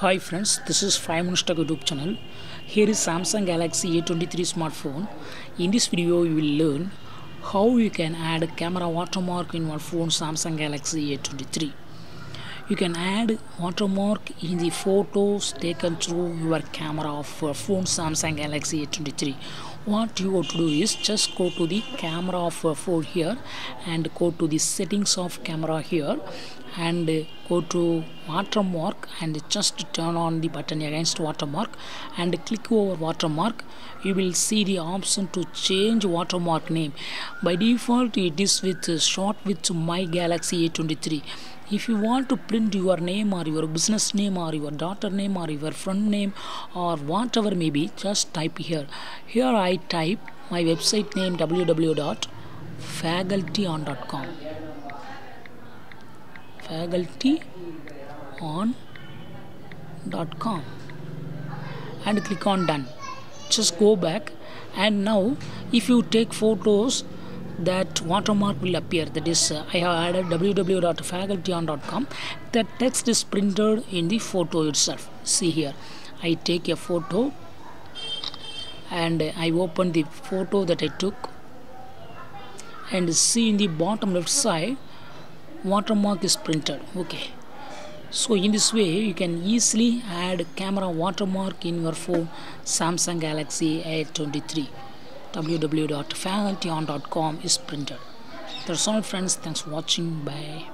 Hi friends, this is 5 Minutes Tech YouTube channel. Here is Samsung Galaxy A23 smartphone. In this video you will learn how you can add a camera watermark in your phone Samsung Galaxy A23. You can add watermark in the photos taken through your camera of your phone Samsung Galaxy A23. What you have to do is just go to the camera of your phone here and go to the settings of camera here and go to watermark and just turn on the button against watermark and click over watermark. You will see the option to change watermark name. By default it is with short with my Galaxy A23. If you want to print your name or your business name or your daughter name or your friend name or whatever may be, just type here. Here I type my website name www.facultyon.com. facultyon.com and click on done. Just go back, and now if you take photos, that watermark will appear. That is, I have added www.facultyon.com. That text is printed in the photo itself. See here, I take a photo and I open the photo that I took, and see in the bottom left side watermark is printed. Okay, so in this way you can easily add camera watermark in your phone Samsung Galaxy A23. www.facultyon.com is printed. That's all friends, thanks for watching, bye.